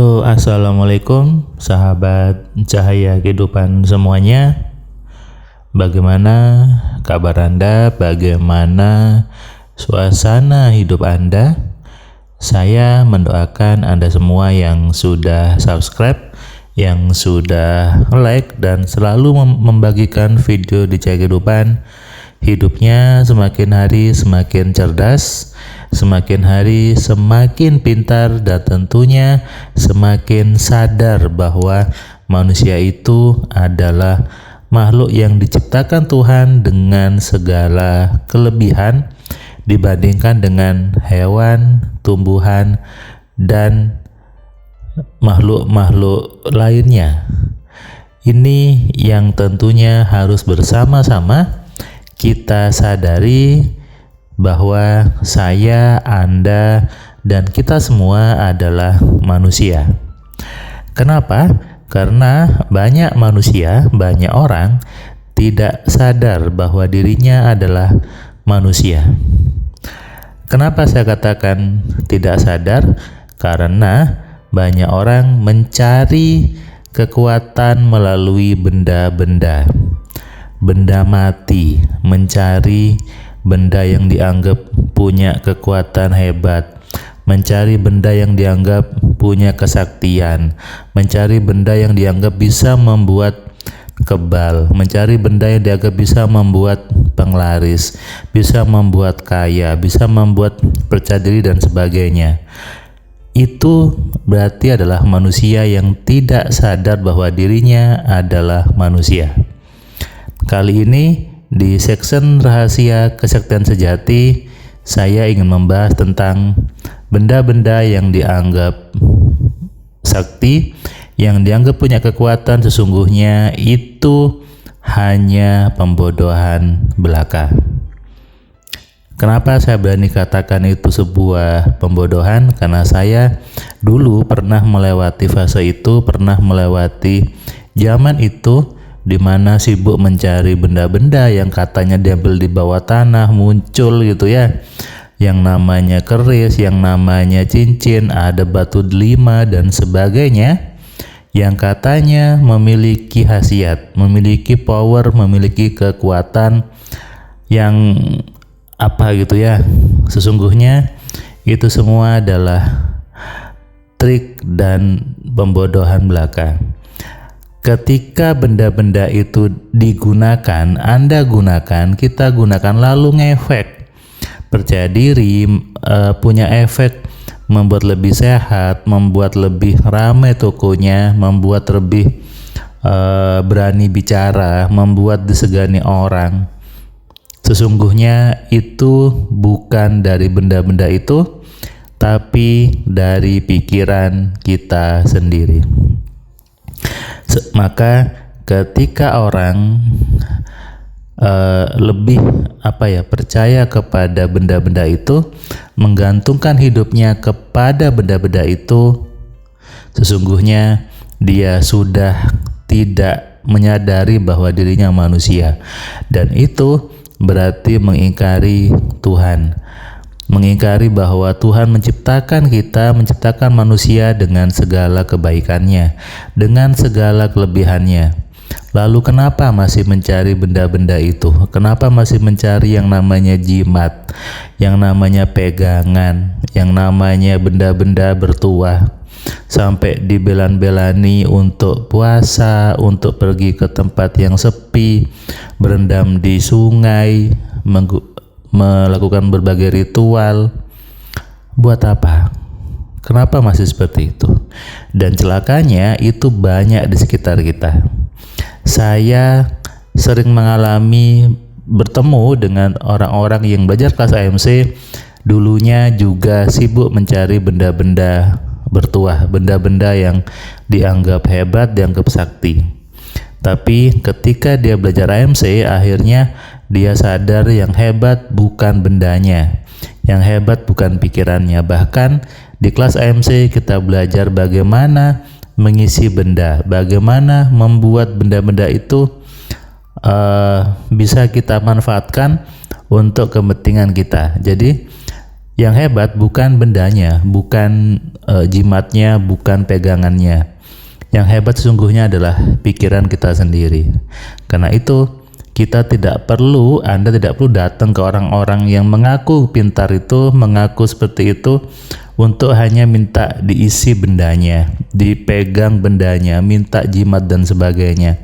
Halo, assalamualaikum sahabat cahaya kehidupan semuanya. Bagaimana kabar Anda? Bagaimana suasana hidup Anda? Saya mendoakan Anda semua yang sudah subscribe, yang sudah like dan selalu membagikan video di cahaya kehidupan, hidupnya semakin hari semakin cerdas, semakin hari semakin pintar, dan tentunya semakin sadar bahwa manusia itu adalah makhluk yang diciptakan Tuhan dengan segala kelebihan dibandingkan dengan hewan, tumbuhan, dan makhluk-makhluk lainnya. Ini yang tentunya harus bersama-sama kita sadari bahwa saya, Anda, dan kita semua adalah manusia. Kenapa? Karena banyak manusia, banyak orang tidak sadar bahwa dirinya adalah manusia. Kenapa saya katakan tidak sadar? Karena banyak orang mencari kekuatan melalui benda-benda mati, mencari benda yang dianggap punya kekuatan hebat, mencari benda yang dianggap punya kesaktian, mencari benda yang dianggap bisa membuat kebal, mencari benda yang dianggap bisa membuat penglaris, bisa membuat kaya, bisa membuat percaya diri dan sebagainya. Itu berarti adalah manusia yang tidak sadar bahwa dirinya adalah manusia. Kali ini di section rahasia kesaktian sejati, saya ingin membahas tentang benda-benda yang dianggap sakti, yang dianggap punya kekuatan, sesungguhnya itu hanya pembodohan belaka. Kenapa saya berani katakan itu sebuah pembodohan? Karena saya dulu pernah melewati fase itu, pernah melewati zaman itu, di mana sibuk mencari benda-benda yang katanya diambil di bawah tanah, muncul gitu ya, yang namanya keris, yang namanya cincin, ada batu delima dan sebagainya, yang katanya memiliki khasiat, memiliki power, memiliki kekuatan yang apa gitu ya. Sesungguhnya itu semua adalah trik dan pembodohan belaka. Ketika benda-benda itu digunakan, Anda gunakan, kita gunakan, lalu ngefek percaya diri, punya efek membuat lebih sehat, membuat lebih ramai tokonya, membuat lebih berani bicara, membuat disegani orang. Sesungguhnya itu bukan dari benda-benda itu, tapi dari pikiran kita sendiri. Maka ketika orang lebih percaya kepada benda-benda itu, menggantungkan hidupnya kepada benda-benda itu, sesungguhnya dia sudah tidak menyadari bahwa dirinya manusia, dan itu berarti mengingkari Tuhan, mengingkari bahwa Tuhan menciptakan kita, menciptakan manusia dengan segala kebaikannya, dengan segala kelebihannya. Lalu kenapa masih mencari benda-benda itu? Kenapa masih mencari yang namanya jimat, yang namanya pegangan, yang namanya benda-benda bertuah, sampai dibelan-belani untuk puasa, untuk pergi ke tempat yang sepi, berendam di sungai, melakukan berbagai ritual. Buat apa? Kenapa masih seperti itu? Dan celakanya itu banyak di sekitar kita. Saya sering bertemu dengan orang-orang yang belajar kelas AMC, dulunya juga sibuk mencari benda-benda bertuah, benda-benda yang dianggap hebat, dianggap sakti. Tapi ketika dia belajar AMC, akhirnya dia sadar yang hebat bukan bendanya, yang hebat bukan pikirannya. Bahkan di kelas AMC kita belajar bagaimana mengisi benda, bagaimana membuat benda-benda itu bisa kita manfaatkan untuk kepentingan kita. Jadi Yang hebat bukan bendanya, bukan jimatnya, bukan pegangannya. Yang hebat sesungguhnya adalah pikiran kita sendiri. Karena itu, Anda tidak perlu datang ke orang-orang yang mengaku pintar itu, mengaku seperti itu, untuk hanya minta diisi bendanya, dipegang bendanya, minta jimat dan sebagainya.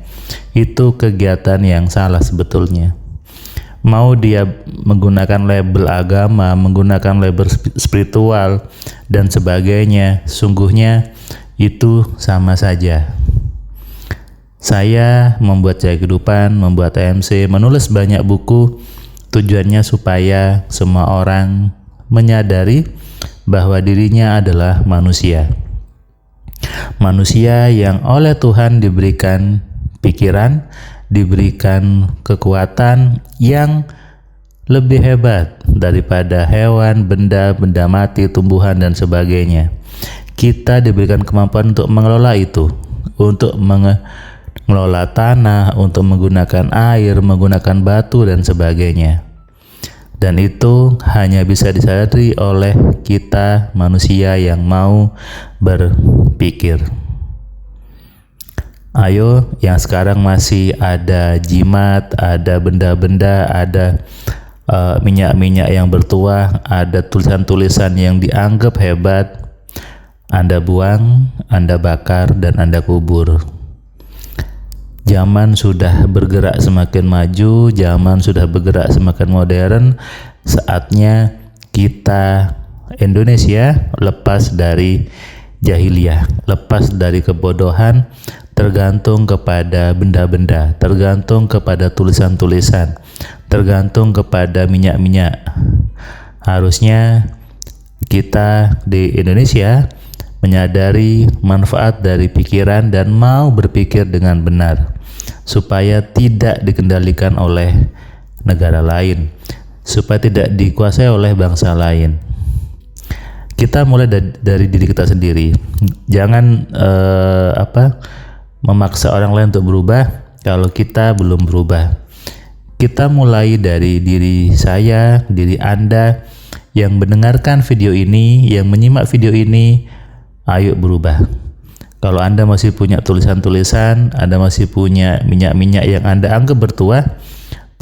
Itu kegiatan yang salah sebetulnya. Mau dia menggunakan label agama, menggunakan label spiritual, dan sebagainya, sungguhnya itu sama saja. Saya membuat Jaya Kehidupan, membuat TMC, menulis banyak buku, tujuannya supaya semua orang menyadari bahwa dirinya adalah manusia. Manusia yang oleh Tuhan diberikan pikiran, diberikan kekuatan yang lebih hebat daripada hewan, benda mati, tumbuhan, dan sebagainya. Kita diberikan kemampuan untuk mengelola itu, untuk mengelola tanah, untuk menggunakan air, menggunakan batu, dan sebagainya. Dan itu hanya bisa disadari oleh kita manusia yang mau berpikir. Ayo, yang sekarang masih ada jimat, ada benda-benda, ada minyak-minyak yang bertuah, ada tulisan-tulisan yang dianggap hebat, Anda buang, Anda bakar, dan Anda kubur. Zaman sudah bergerak semakin maju, zaman sudah bergerak semakin modern. Saatnya kita Indonesia lepas dari jahiliyah, lepas dari kebodohan, tergantung kepada benda-benda, tergantung kepada tulisan-tulisan, tergantung kepada minyak-minyak. Harusnya kita di Indonesia menyadari manfaat dari pikiran dan mau berpikir dengan benar, supaya tidak dikendalikan oleh negara lain, supaya tidak dikuasai oleh bangsa lain. Kita mulai dari diri kita sendiri. Jangan memaksa orang lain untuk berubah kalau kita belum berubah. Kita mulai dari diri saya, diri Anda yang mendengarkan video ini, yang menyimak video ini. Ayo berubah. Kalau Anda masih punya tulisan-tulisan, Anda masih punya minyak-minyak yang Anda anggap bertuah,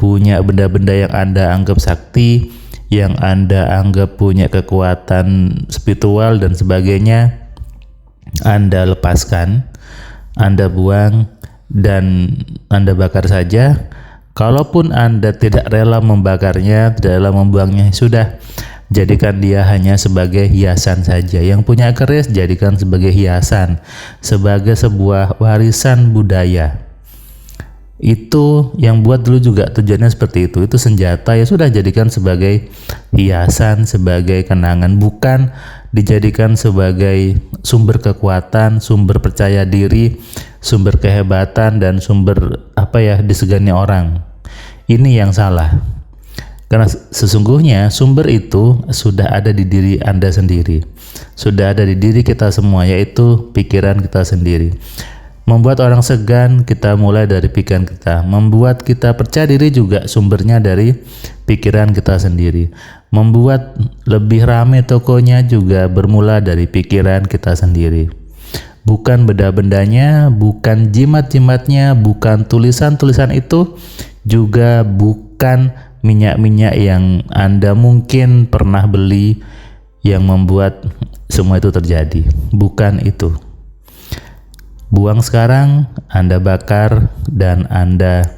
punya benda-benda yang Anda anggap sakti, yang Anda anggap punya kekuatan spiritual dan sebagainya, Anda lepaskan, Anda buang, dan Anda bakar saja. Kalaupun Anda tidak rela membakarnya, tidak rela membuangnya, sudah, jadikan dia hanya sebagai hiasan saja. Yang punya keris jadikan sebagai hiasan, sebagai sebuah warisan budaya. Itu yang buat dulu juga tujuannya seperti itu. Itu senjata, ya sudah, jadikan sebagai hiasan, sebagai kenangan, bukan dijadikan sebagai sumber kekuatan, sumber percaya diri, sumber kehebatan, dan sumber disegani orang. Ini yang salah. Karena sesungguhnya sumber itu sudah ada di diri Anda sendiri, sudah ada di diri kita semua, yaitu pikiran kita sendiri. Membuat orang segan, kita mulai dari pikiran kita. Membuat kita percaya diri juga sumbernya dari pikiran kita sendiri. Membuat lebih ramai tokonya juga bermula dari pikiran kita sendiri. Bukan benda-bendanya, bukan jimat-jimatnya, bukan tulisan-tulisan itu, juga bukan minyak-minyak yang Anda mungkin pernah beli yang membuat semua itu terjadi. Bukan itu. Buang sekarang, Anda bakar, dan Anda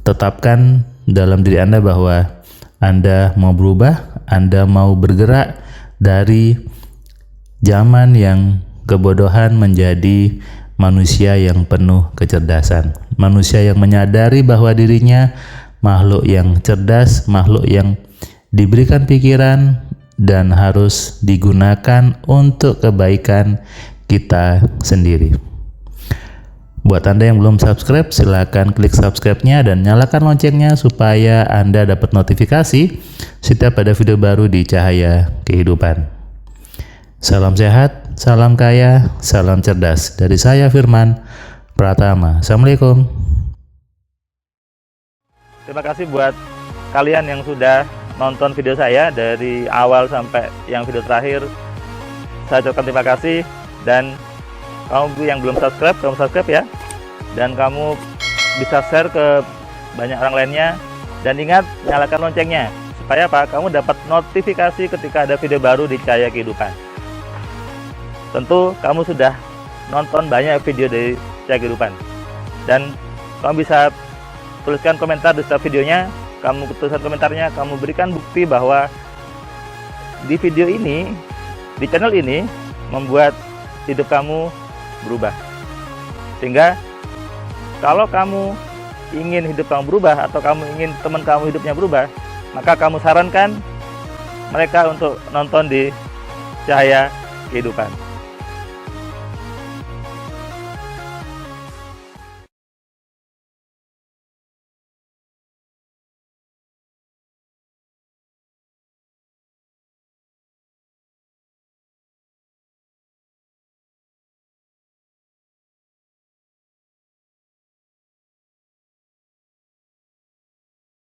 tetapkan dalam diri Anda bahwa Anda mau berubah, Anda mau bergerak dari zaman yang kebodohan menjadi manusia yang penuh kecerdasan. Manusia yang menyadari bahwa dirinya makhluk yang cerdas, makhluk yang diberikan pikiran dan harus digunakan untuk kebaikan kita sendiri. Buat Anda yang belum subscribe, silakan klik subscribe-nya dan nyalakan loncengnya supaya Anda dapat notifikasi setiap ada video baru di Cahaya Kehidupan. Salam sehat, salam kaya, salam cerdas. Dari saya Firman Pratama. Assalamualaikum. Terima kasih buat kalian yang sudah nonton video saya dari awal sampai yang video terakhir. Saya ucapkan terima kasih, dan kamu yang belum subscribe, kamu subscribe ya, dan kamu bisa share ke banyak orang lainnya, dan ingat nyalakan loncengnya supaya apa? Kamu dapat notifikasi ketika ada video baru di Cahaya Kehidupan. Tentu kamu sudah nonton banyak video dari Cahaya Kehidupan, dan kamu bisa tuliskan komentar di setiap videonya. Kamu tuliskan komentarnya, kamu berikan bukti bahwa di video ini, di channel ini membuat hidup kamu berubah. Sehingga kalau kamu ingin hidup kamu berubah, atau kamu ingin teman kamu hidupnya berubah, maka kamu sarankan mereka untuk nonton di Cahaya Kehidupan.